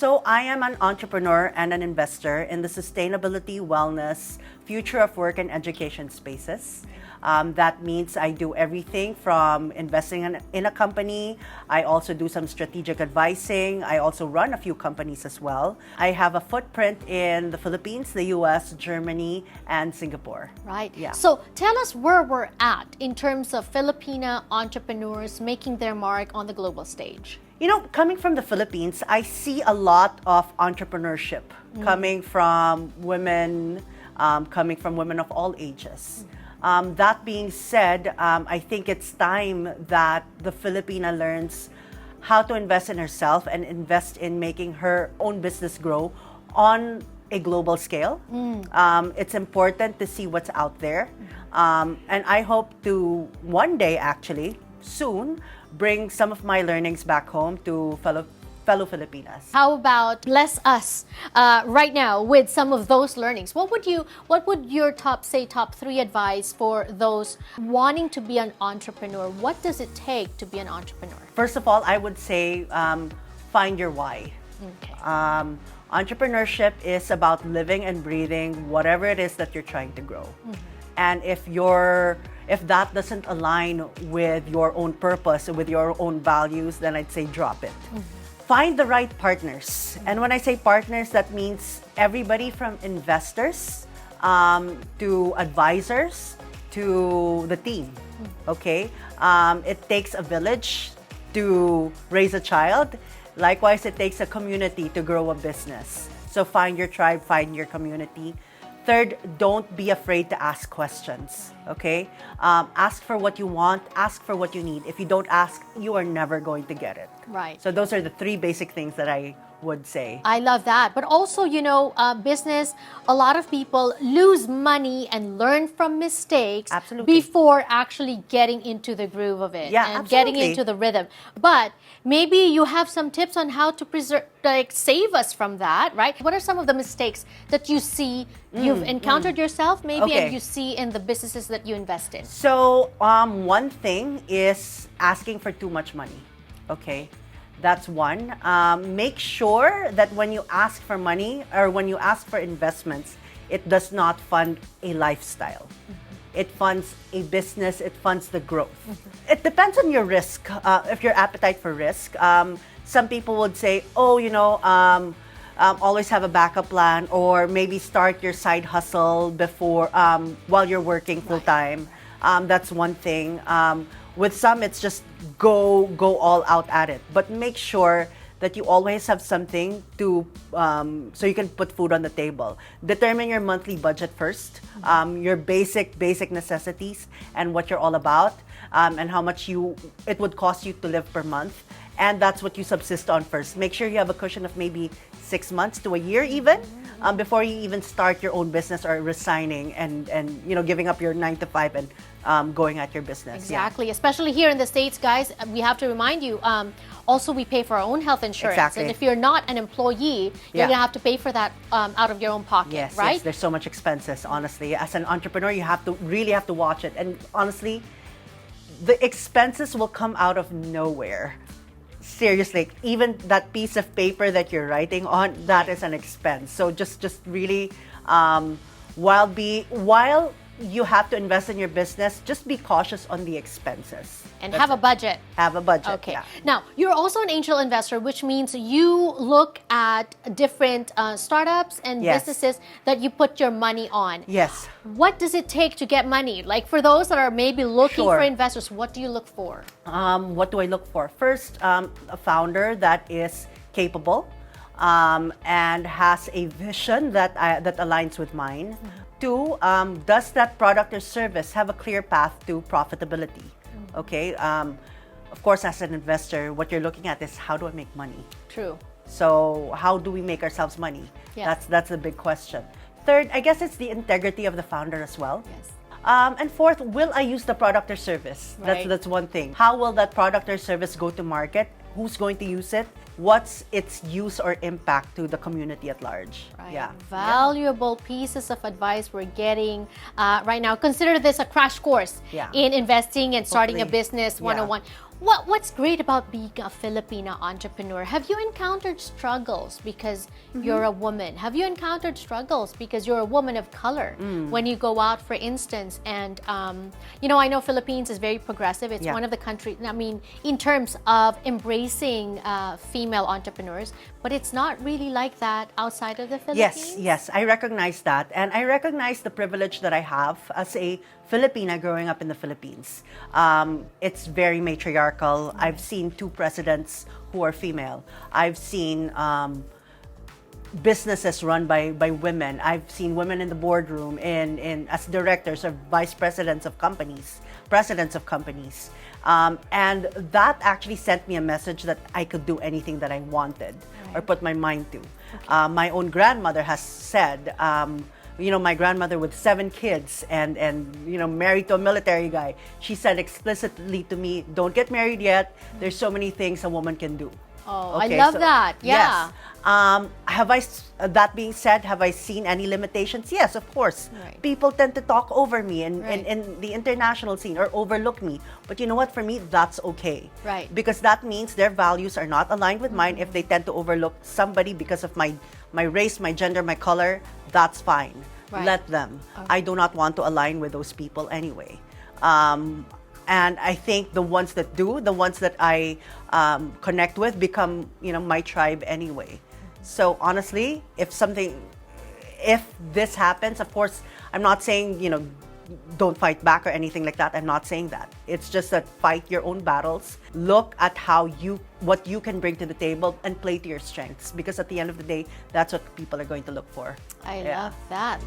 So I am an entrepreneur and an investor in the sustainability, wellness, future of work and education spaces. That means I do everything from investing in a company. I also do some strategic advising. I also run a few companies as well. I have a footprint in the Philippines, the US, Germany, and Singapore. Right. Yeah. So tell us where we're at in terms of Filipina entrepreneurs making their mark on the global stage. You know, coming from the Philippines, I see a lot of entrepreneurship coming from women of all ages. That being said, I think it's time that the Filipina learns how to invest in herself and invest in making her own business grow on a global scale. It's important to see what's out there. And I hope to one day, actually, soon, bring some of my learnings back home to fellow Filipinas. How about bless us right now with some of those learnings? What would your top 3 advice for those wanting to be an entrepreneur? What does it take to be an entrepreneur? First of all, I would say find your why. Okay. Entrepreneurship is about living and breathing whatever it is that you're trying to grow. And if that doesn't align with your own purpose, with your own values, then I'd say drop it. Find the right partners. And when I say partners, that means everybody from investors to advisors to the team. Okay? It takes a village to raise a child. Likewise, it takes a community to grow a business. So find your tribe, find your community. Third, don't be afraid to ask questions, okay? Ask for what you want, ask for what you need. If you don't ask, you are never going to get it. Right. So those are the 3 basic things that I would say. I love that. But also, business, a lot of people lose money and learn from mistakes before actually getting into the groove of it and getting into the rhythm. But maybe you have some tips on how to save us from that, right? What are some of the mistakes that you see you've encountered yourself maybe and you see in the businesses that you invest in? So one thing is asking for too much money, okay? That's one. Make sure that when you ask for money or when you ask for investments, it does not fund a lifestyle. It funds a business, it funds the growth. It depends on your risk, if your appetite for risk. Some people would say, always have a backup plan, or maybe start your side hustle before, while you're working full time. That's one thing. With some, it's just go all out at it. But make sure that you always have something to, so you can put food on the table. Determine your monthly budget first, your basic necessities and what you're all about, and how much it would cost you to live per month. And that's what you subsist on first. Make sure you have a cushion of maybe 6 months to a year even, before you even start your own business or resigning and giving up your 9 to 5 and going at your business. Exactly. Yeah. Especially here in the States, guys, we have to remind you, also we pay for our own health insurance. Exactly. And if you're not an employee, you're going to have to pay for that out of your own pocket, right? Yes, there's so much expenses, honestly. As an entrepreneur, you really have to watch it. And honestly, the expenses will come out of nowhere. Seriously, even that piece of paper that you're writing on, that is an expense. So just really, while you have to invest in your business, just be cautious on the expenses. And have a budget. Have a budget. Okay. Yeah. Now, you're also an angel investor, which means you look at different startups and businesses that you put your money on. Yes. What does it take to get money? Like for those that are maybe looking for investors, what do you look for? What do I look for? First, a founder that is capable and has a vision that aligns with mine. 2, does that product or service have a clear path to profitability? Okay. Of course, as an investor, what you're looking at is how do I make money? True. So how do we make ourselves money? Yes. That's the big question. Third, I guess it's the integrity of the founder as well. Yes. And fourth, will I use the product or service? Right. That's one thing. How will that product or service go to market? Who's going to use it? What's its use or impact to the community at large? Right. Yeah. Valuable pieces of advice we're getting right now. Consider this a crash course in investing and starting a business 101. What's great about being a Filipina entrepreneur? Have you encountered struggles because you're a woman? Have you encountered struggles because you're a woman of color when you go out, for instance? And I know Philippines is very progressive. It's one of the countries, I mean, in terms of embracing female entrepreneurs, but it's not really like that outside of the Philippines. Yes, I recognize that. And I recognize the privilege that I have as a Filipina growing up in the Philippines. It's very matriarchal. I've seen 2 presidents who are female. I've seen businesses run by women. I've seen women in the boardroom as directors or vice presidents of companies, presidents of companies. And that actually sent me a message that I could do anything that I wanted or put my mind to. My own grandmother has said, my grandmother with 7 kids and married to a military guy, she said explicitly to me, don't get married yet. There's so many things a woman can do. Oh, okay, I love that. Yeah. Yes. That being said, have I seen any limitations? Yes, of course. Right. People tend to talk over me in the international scene or overlook me. But you know what? For me, that's okay. Right. Because that means their values are not aligned with mine. If they tend to overlook somebody because of my race, my gender, my color, that's fine. Right. Let them. Okay. I do not want to align with those people anyway. And I think the ones that do, the ones that I connect with become, my tribe anyway. So honestly, if this happens, of course, I'm not saying, don't fight back or anything like that. I'm not saying that. It's just that fight your own battles. Look at what you can bring to the table and play to your strengths. Because at the end of the day, that's what people are going to look for. I love that.